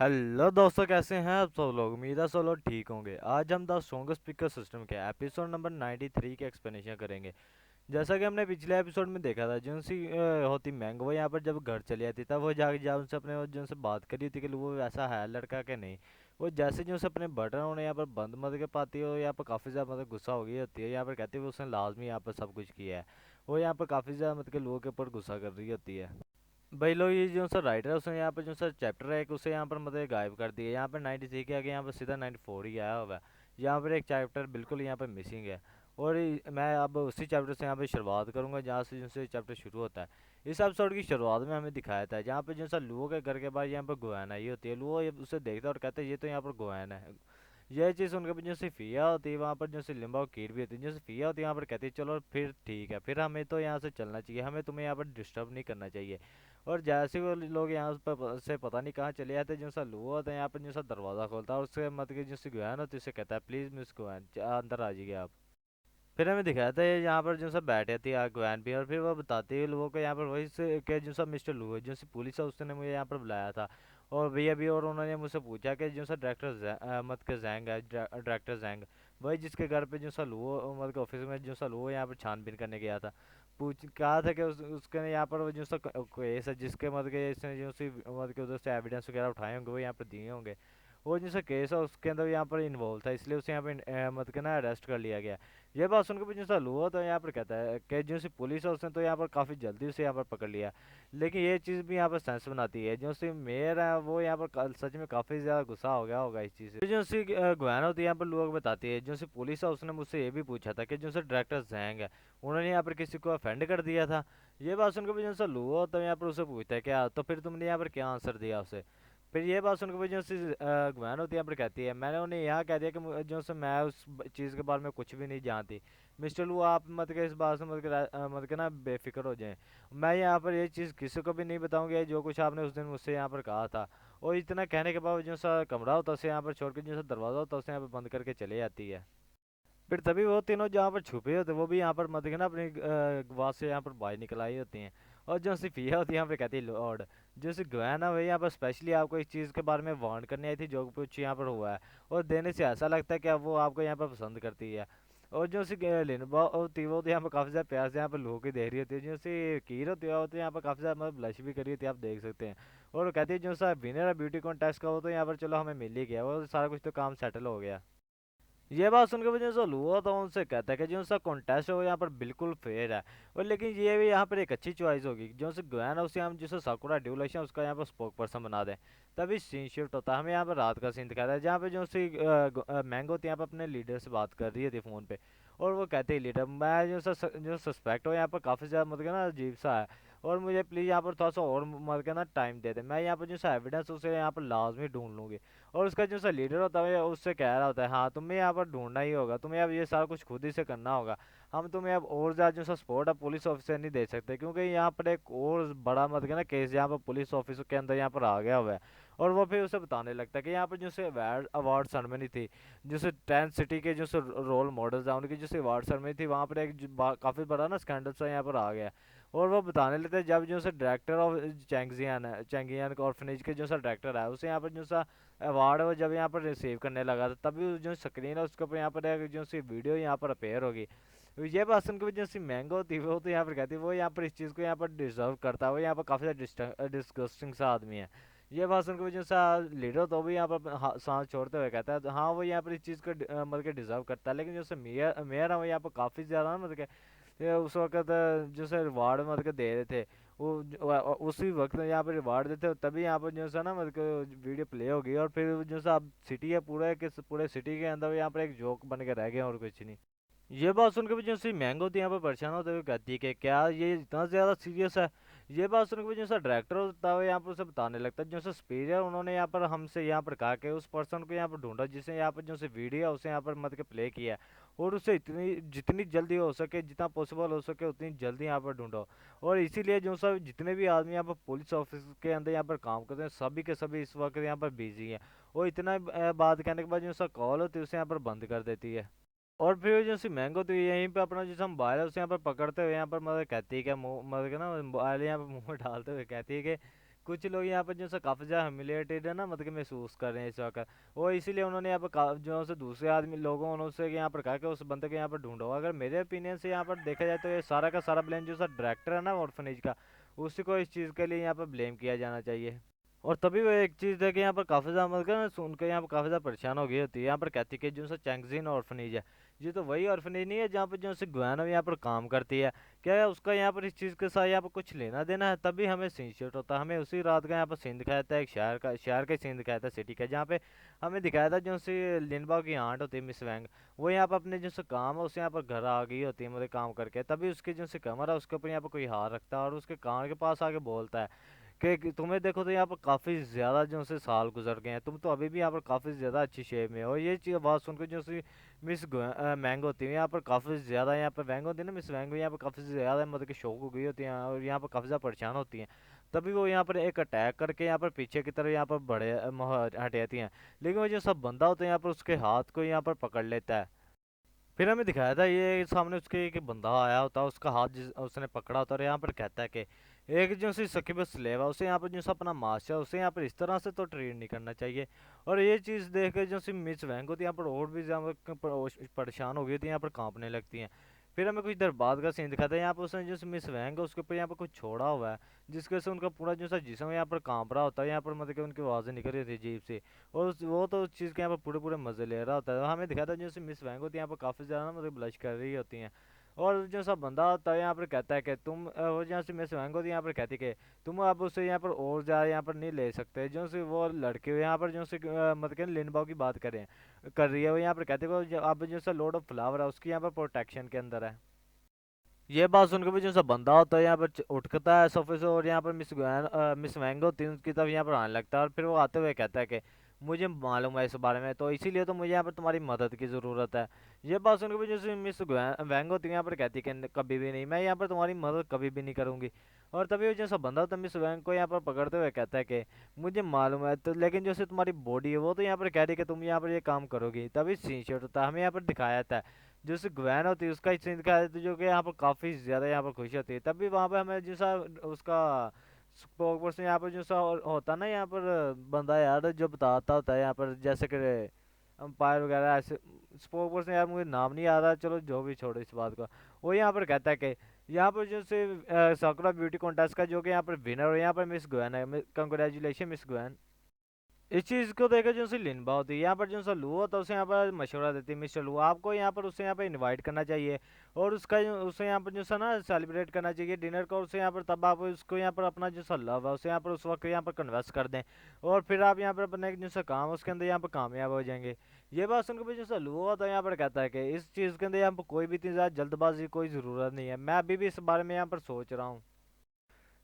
Hello दोस्तों, कैसे हैं आप सब लोग। उम्मीद है सब लोग ठीक होंगे। आज हम द स्ट्रॉन्गेस्ट स्पीकर सिस्टम के एपिसोड नंबर 93 के एक्सप्लेनेशन करेंगे। जैसा कि हमने पिछले एपिसोड में देखा था, जिनसी होती मैंगो, वो यहाँ पर जब घर चली आती तब वो जाके जा उनसे अपने वो जिनसे बात करी थी कि वो वैसा है लड़का कि नहीं। वो जैसे जो उसे अपने बटन उन्हें यहाँ पर बंद मत के पाती है, यहाँ पर काफ़ी ज़्यादा मतलब गुस्सा हो गई होती है। यहाँ पर कहती है वो उसने लाजमी यहाँ पर सब कुछ किया है। वो यहाँ पर काफ़ी ज़्यादा मतलब लोगों के ऊपर गुस्सा कर रही होती है। भाई लोग, ये जो सा राइटर है उसने यहाँ पे जो सा चैप्टर है कि उसे यहाँ पर मतलब गायब कर दिया। यहाँ पर 93 के आगे यहाँ पर सीधा 94 ही आया हुआ है। यहाँ पर एक चैप्टर बिल्कुल यहाँ पर मिसिंग है। और मैं अब उसी चैप्टर से यहाँ पे शुरुआत करूँगा जहाँ से जो से चैप्टर शुरू होता है। इस एपिसोड की शुरुआत में हमें दिखाया था जहाँ पे जो सा लुओ के घर के बाहर यहाँ पर गोवैन आई होती है। लुओ उसे देखता है और कहता है ये तो यहाँ पर गोवैन है। यह चीज़ उनके पास जैसे फ़िया होती है, वहाँ पर जैसे लिम्बा और कीर भी होती है। जैसे फ़िया होती है यहाँ पर कहती है चलो फिर ठीक है, फिर हमें तो यहाँ से चलना चाहिए, हमें तुम्हें यहाँ पर डिस्टर्ब नहीं करना चाहिए। और जैसे वो लोग यहाँ पर से पता नहीं कहाँ चले जाते, जो सा लुआ होता है यहाँ पर जो सा दरवाज़ा खोलता है और उससे मत के जैसे गुआन होती है उसे कहता है प्लीज़ मिस गुआन अंदर आ जाइए आप। फिर हमें दिखाया था ये यहाँ पर जो सब बैठे थे अगवान भी, और फिर वो बताते हैं लोगों को यहाँ पर वही से कि जो सब मिस्टर लू है जो सी पुलिस है उसने मुझे यहाँ पर बुलाया था। और भैया भी, और उन्होंने मुझसे पूछा कि जो सा डायरेक्टर मत के जैंग है, डायरेक्टर जैंग, वही जिसके घर पे जो सा लू मतलब ऑफिस में जो सा लू यहाँ पर छानबीन करने गया था। पूछ कहा था कि उसके यहाँ पर वो जो सा केस है जिसके मतलब के इसने जो सी मतलब के उधर से एविडेंस वगैरह उठाए होंगे वो यहाँ पर दिए होंगे। वो जैसा केस है उसके अंदर यहाँ पर इन्वॉल्व था, इसलिए उसे यहाँ पे मतलब के ना अरेस्ट कर लिया गया। ये बात सुनकर मुझे ऐसा हुआ तो यहाँ पर कहता है कि जो सी पुलिस है उसने तो यहाँ पर काफ़ी जल्दी उसे यहाँ पर पकड़ लिया। लेकिन ये चीज़ भी यहाँ पर सेंस बनाती है, जो सी मेयर है वो यहाँ पर सच में काफ़ी ज़्यादा गुस्सा हो गया होगा इस चीज़ से। तो जो सी गवाना होती है यहाँ पर लोग बताती है, जो सी पुलिस है उसने मुझसे ये भी पूछा था कि जो सी डायरेक्टर जैंग है उन्होंने यहाँ पर किसी को अफेंड कर दिया था। ये बात सुनकर मुझे ऐसा हुआ तो यहाँ पर उसे पूछता है क्या, तो फिर तुमने यहाँ पर क्या आंसर दिया उसे। फिर ये बात सुनकर जो सी गवान होती है यहाँ पर कहती है मैंने उन्हें यहाँ कह दिया कि जो से मैं उस चीज़ के बारे में कुछ भी नहीं जानती। मिस्टर लू आप मत के इस बात से मत के ना बेफिक्र हो जाएं। मैं यहाँ पर ये चीज़ किसी को भी नहीं बताऊंगी जो कुछ आपने उस दिन मुझसे यहाँ पर कहा था। और इतना कहने के बाद जो सा कमरा होता है उसे यहाँ पर छोड़ के जो सा दरवाज़ा होता है उसे यहाँ पर बंद करके चले जाती है। फिर तभी वो तीनों जहाँ पर छुपे होते वो भी यहाँ पर मत के ना अपनी वास से यहाँ पर बाहर निकल आई होती हैं। और जो सिफिया होती है यहाँ पे कहती है लॉर्ड, जो सी गवाना वही यहाँ पर स्पेशली आपको इस चीज़ के बारे में वार्न करने आई थी जो कुछ यहाँ पर हुआ है। और देने से ऐसा लगता है कि अब वो आपको यहाँ पर पसंद करती है। और जो सी लिनबा होती है वो तो यहाँ पर काफ़ी ज़्यादा प्यार से यहाँ पर लोगों की देख रही होती है। जो सी कीर होती है वो तो यहाँ पर काफ़ी ज़्यादा मतलब ब्लश भी कर रही होती है, आप देख सकते हैं। और वो कहती है जो सा विनर है ब्यूटी कॉन्टेस्ट का वो तो यहाँ पर चलो हमें मिल ही गया, वो सारा कुछ तो काम सेटल हो गया। ये बात सुनकर मुझे जो हुआ तो उनसे कहता है कि जो सा कॉन्टेस्ट है वो यहाँ पर बिल्कुल फेयर है। और लेकिन ये भी यहाँ पर एक अच्छी चॉइस होगी, जो से ग्वैन है उसे हम जिसे साकुरा ड्यूलेशन उसका यहाँ पर स्पोक पर्सन बना दें। तभी सीन शिफ्ट होता है, हमें यहाँ पर रात का सीन दिखाता है जहाँ पे जो सी मैंगो यहाँ पर अपने लीडर से बात कर रही थी फ़ोन पे। और वो कहते ही लीडर मैं जो सस्पेक्ट हो यहाँ पर काफ़ी ज़्यादा मतलब ना अजीब सा है। और मुझे प्लीज़ यहाँ पर थोड़ा सा और मतलब ना टाइम दे दे, मैं यहाँ पर जो सा एविडेंस उसे यहाँ पर लाजमी ढूंढ लूँगी। और उसका जो सा लीडर होता है उससे कह रहा होता है हाँ तुम्हें यहाँ पर ढूंढना ही होगा, तुम्हें अब ये सारा कुछ खुद ही से करना होगा। हम तुम्हें अब और ज़्यादा जो सा सपोर्ट है पुलिस ऑफिसर नहीं दे सकते, क्योंकि यहाँ पर एक और बड़ा मत के ना केस यहाँ पर पुलिस ऑफिसर के अंदर यहाँ पर आ गया हुआ है। और वो फिर उसे बताने लगता है कि यहाँ पर जो से अवार्ड अवार्ड सेरेमनी थी, जो से 10 सिटी के जो से रोल मॉडल्स हैं उनकी जो से अवार्ड सेरेमनी थी, वहाँ पर एक काफ़ी बड़ा ना स्कैंडल सा यहाँ पर आ गया। और वो बताने लगता है जब जो सा डायरेक्टर ऑफ चैंगजियान है, चैंगियान ऑर्फनेज के जो सा डायरेक्टर है उसे यहाँ पर जो सा अवार्ड वो जब यहाँ पर रिसीव करने लगा था तभी जो स्क्रीन है उसके ऊपर यहाँ पर एक जो सी वीडियो यहाँ पर अपेयर होगी। ये बात सुनकर जो सी मैंगो थी वो तो यहाँ पर कहती है वो यहाँ पर इस चीज़ को यहाँ पर डिजर्व करता है, वो यहाँ पर काफ़ी ज़्यादा डिस्गस्टिंग सा आदमी है। ये बात सुनकर जो सा लीडर तो भी यहाँ पर सांस छोड़ते हुए कहता है हाँ वो यहाँ पर इस चीज़ को मतलब के डिजर्व करता है। लेकिन जो से मेयर मेयर है वो यहाँ पर काफ़ी ज़्यादा मतलब के ये उस वक्त जो से रिवार्ड मतलब के दे रहे थे, वो उसी वक्त यहाँ पे रिवार्ड देते हो तभी यहाँ पर जो सा ना मतलब वीडियो प्ले होगी। और फिर जो सा अब सिटी है पूरे के पूरे सिटी के अंदर यहाँ पर एक जोक बन के रह गए और कुछ नहीं। ये बात सुनकर भी जो सी मैंगो थी यहाँ पर परेशान होते हुए कहती है कि क्या ये इतना ज़्यादा सीरियस है। ये बात सुनकर भी जो सा डायरेक्टर होता है वो यहाँ पर उसे बताने लगता है जो सा सुपीरियर उन्होंने यहाँ पर हमसे यहाँ पर कहा कि उस पर्सन को यहाँ पर ढूंढा जिसने यहाँ पर जो सी वीडियो है उसे यहाँ पर मत के प्ले किया है। और उसे इतनी जितनी जल्दी हो सके जितना पॉसिबल हो सके उतनी जल्दी यहाँ पर ढूंढो। और इसीलिए जो सब जितने भी आदमी यहाँ पर पुलिस ऑफिस के अंदर यहाँ पर काम करते हैं सभी के सभी इस वक्त यहाँ पर बिजी हैं। और इतना बात कहने के बाद जो सा कॉल होती है उसे यहाँ पर बंद कर देती है। और फिर जैसे मैंगो तो यहीं पे अपना जैसे मोबाइल है उसे यहाँ पर पकड़ते हुए यहाँ पर मतलब कहती है क्या मुँह मतलब कि ना मोबाइल यहाँ पर मुंह में डालते हुए कहती है कि कुछ लोग यहाँ पर जो है काफ़ी ज़्यादा ह्यूमिलेटेड है ना, मतलब कि महसूस कर रहे हैं इस वक्त। और इसीलिए उन्होंने यहाँ पर जो से दूसरे आदमी लोगों उनसे यहाँ पर कहा कि उस बंदे को यहाँ पर ढूंढो। अगर मेरे ओपिनियन से यहाँ पर देखा जाए तो ये सारा का सारा ब्लेम जो सा डायरेक्टर है ना ऑर्फनेज का, उसी को इस चीज़ के लिए यहाँ पर ब्लेम किया जाना चाहिए। और तभी वो एक चीज़ है कि यहाँ पर काफ़ी ज़्यादा मतलब ना सुन के यहाँ पर काफ़ी ज़्यादा परेशान हो गई होती है। यहाँ पर कहती है कि जो सा चैंगजिन ऑर्फनेज है, ये तो वही ऑर्फनेज नहीं है जहाँ पर जो से गुआनो यहाँ पर काम करती है। क्या है उसका यहाँ पर इस चीज़ के साथ यहाँ पर कुछ लेना देना है? तभी हमें सीन शूट होता है। हमें उसी रात का यहाँ पर सीन दिखाया था, एक शहर का सीन दिखाया था, सिटी का, जहाँ पे हमें दिखाया था जो सी लिनबा की आंट होती है मिस वैंग, वो यहाँ पर अपने जो से काम है उसे यहाँ पर घर आ गई होती है, मतलब काम करके। तभी उसके जो से कमर है उसके ऊपर यहाँ पर कोई हार रखता है और उसके कान के पास आके बोलता है कि तुम्हें देखो तो यहाँ पर काफ़ी ज़्यादा जो से साल गुजर गए हैं, तुम तो अभी भी यहाँ पर काफ़ी ज़्यादा अच्छी शेप में हो। और ये चीज़ बात सुनकर जो सी मिस मैंगो होती है यहाँ पर काफ़ी ज़्यादा, यहाँ पर वैंगो होती है ना, मिस वैंगो यहाँ पर काफ़ी ज़्यादा मतलब कि शौक हो गई होती है और यहाँ पर काफ़ी ज़्यादा परेशान होती हैं। तभी वो यहाँ पर एक अटैक करके यहाँ पर पीछे की तरफ यहाँ पर हट जाती हैं। लेकिन वो जो सब बंदा होता है यहाँ पर उसके हाथ को यहाँ पर पकड़ लेता है। फिर हमें दिखाया था ये सामने उसके एक बंदा आया होता है, उसका हाथ जिस उसने पकड़ा होता है और यहाँ पर कहता है कि एक जो सी सकीब स्लेव है उसे यहाँ पर जो सा अपना मास्टर है उसे यहाँ पर इस तरह से तो ट्रीट नहीं करना चाहिए। और ये चीज़ देख के जो सी मिस वैंग होती है यहाँ पर और भी ज़्यादा परेशान हो गई थी, यहाँ पर कांपने लगती हैं। फिर हमें कुछ देर बाद का सीन दिखाता है, यहाँ पर उसने जो सी मिस वैंग है उसके ऊपर यहाँ पर कुछ छोड़ा हुआ है, जिसकी वजह से उनका पूरा जो सा जिस्म यहाँ पर कांप रहा होता है, यहाँ पर मतलब कि उनकी आवाज़ें निकल रही थी अजीब सी। और वो तो उस चीज़ के यहाँ पर पूरे पूरे मज़े ले रहा होता है। हमें दिखाता है जैसे मिस वैंग होती है यहाँ पर काफ़ी ज़्यादा ना मतलब ब्लश कर रही होती हैं। और जो सा बंदा होता है यहाँ पर कहता है कि तुम वो जहाँ से मिस वैंग होती है यहाँ पर कहती है कि तुम अब उसे यहाँ पर और ज़्यादा यहाँ पर नहीं ले सकते। जो से वो लड़के यहाँ पर जो से मतलब कि लिनबाओ की बात करें कर रही है, वो यहाँ पर कहते हैं कि अब जो सा लॉर्ड ऑफ फ्लावर है उसकी यहाँ पर प्रोटेक्शन के अंदर है। ये बात सुनकर भी जो सा बंदा होता है यहाँ पर उठता है सोफे से और यहाँ पर मिस वैंग होती है उसकी तरफ यहाँ पर आने लगता है। और फिर वो आते हुए कहता है कि मुझे मालूम है इस बारे में, तो इसीलिए तो मुझे यहाँ पर तुम्हारी मदद की ज़रूरत है। ये बात सुनकर भी जैसे मिस वैंग होती है यहाँ पर कहती है कि कभी भी नहीं, मैं यहाँ पर तुम्हारी मदद कभी भी नहीं करूँगी। और तभी वो जैसा बंदा होता है मिस वैंग को यहाँ पर पकड़ते हुए कहता है कि मुझे मालूम है, तो लेकिन जैसे तुम्हारी बॉडी है वो तो यहाँ पर कह रही है कि तुम यहाँ पर ये काम करोगी। तभी सीन शॉट होता है, हमें यहाँ पर दिखाया था जो उससे ग्वैन होती है उसका ही सीन दिखाया जाता है, जो कि यहाँ पर काफ़ी ज़्यादा यहाँ पर खुशी होती है। तब भी वहाँ पे हमें जैसा उसका स्पोक पर्सन यहाँ पर जो सा होता है ना, यहाँ पर बंदा यार जो बताता होता है यहाँ पर जैसे कि अंपायर वगैरह ऐसे। स्पोक पर्सन यार मुझे नाम नहीं आ रहा, चलो जो भी छोड़ो इस बात को। वो यहाँ पर कहता है कि यहाँ पर जो से साकुरा ब्यूटी कॉन्टेस्ट का जो कि यहाँ पर विनर और यहाँ पर मिस ग्वैन है, कंग्रेचुलेशन मिस ग्वैन। इस चीज़ को देखकर जो सी लिनबा होती है यहाँ पर जो सा लू होता है उसे यहाँ पर मशवरा देती है, मिस्टर लू आपको यहाँ पर उसे यहाँ पर इनवाइट करना चाहिए और उसे यहाँ पर जो सा ना सेलिब्रेट करना चाहिए डिनर को। और उसे यहाँ पर तब आप उसको यहाँ पर अपना जो सा लव है उसे यहाँ पर उस वक्त यहाँ पर कन्वर्स कर दें और फिर आप यहाँ पर अपने जो सा काम है उसके अंदर यहाँ पर कामयाब हो जाएंगे। ये बात सुनकर भी जो सा लू होता है यहाँ पर कहता है कि इस चीज़ के अंदर यहाँ पर कोई भी इतनी ज़्यादा जल्दबाजी कोई ज़रूरत नहीं है, मैं अभी भी इस बारे में यहाँ पर सोच रहा हूँ।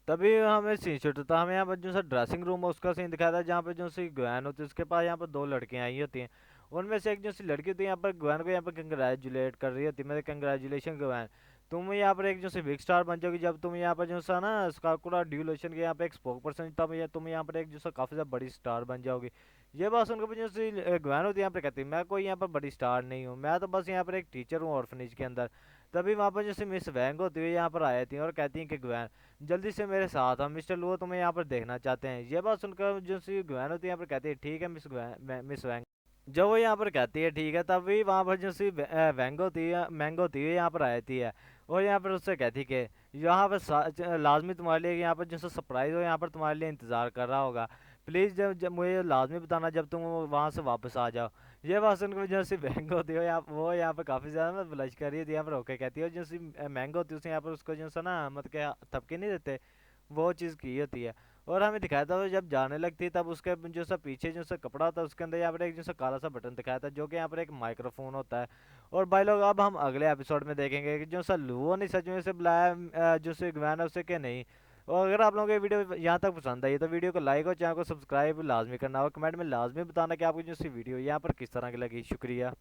तभी हमें सीन शूट होता है, हमें यहाँ पर जो सा ड्रेसिंग रूम है उसका सीन दिखाया था, जहाँ पे जो सी ग्वैन होती है उसके पास यहाँ पर दो लड़कियाँ आई होती हैं। उनमें से एक जो सी लड़की होती है यहाँ पर ग्वैन को यहाँ पर कंग्रेचुलेट कर रही होती है, मेरे कंग्रेचुलेशन ग्वैन, तुम यहाँ पर एक जो सी बिग स्टार बन जाओगी जब तुम यहाँ पर जो सा ना स्काकुरा ड्यूलेशन के यहाँ पे एक स्पोक पर्सन, तब ये तुम यहाँ पर एक जो सा काफ़ी ज़्यादा बड़ी स्टार बन जाओगी। ये बात सुनकर जो सी ग्वैन होती है यहाँ पर कहती है मैं कोई यहाँ पर बड़ी स्टार नहीं हूँ, मैं तो बस यहाँ पर एक टीचर हूँ ऑर्फनेज के अंदर। तभी वहाँ पर जैसे मिस वैंग होती है यहाँ पर आई थी और कहती हैं कि ग्वैन जल्दी से मेरे साथ हम मिस्टर लुओ तुम्हें यहाँ पर देखना चाहते हैं। ये बात सुनकर जो सी ग्वैन होती है यहाँ पर कहती है ठीक है मिस वैंग। जब वो यहाँ पर कहती है ठीक है, तब भी वहाँ पर जो सी वैंग होती है मैंगो होती है यहाँ पर आती है और यहाँ पर उससे कहती है कि यहाँ पर लाजमी तुम्हारे लिए यहाँ पर जो सा सरप्राइज हो यहाँ पर तुम्हारे लिए इंतज़ार कर रहा होगा, प्लीज़ जब जब मुझे लाजमी बताना जब तुम वहाँ से वापस आ जाओ। ये बात सुनकर जो सी मैंगो होती है यहाँ वो यहाँ पर काफ़ी ज़्यादा ना ब्लश कर रही थी, यहाँ पर ओके कहती है। जो सी मैंगो होती है उसे यहाँ पर उसको जो सा ना मतलब क्या थपके नहीं देते, वो चीज़ की होती है। और हमें दिखाया था वो जब जाने लगती है तब उसके जो सा पीछे जो सा कपड़ा होता है उसके अंदर यहाँ पर एक जो सा काला सा बटन दिखाया था जो कि यहाँ पर एक माइक्रोफोन होता है। और भाई लोग अब हम अगले एपिसोड में देखेंगे कि जो सा लुओ ने सच में से बुलाया जो से ग्वैन है उसे कि नहीं। और अगर आप लोगों को ये वीडियो यहाँ तक पसंद आई है तो वीडियो को लाइक और चैनल को सब्सक्राइब लाजमी करना और कमेंट में लाजमी बताना कि आपको जो सी वीडियो यहाँ पर किस तरह की लगी। शुक्रिया।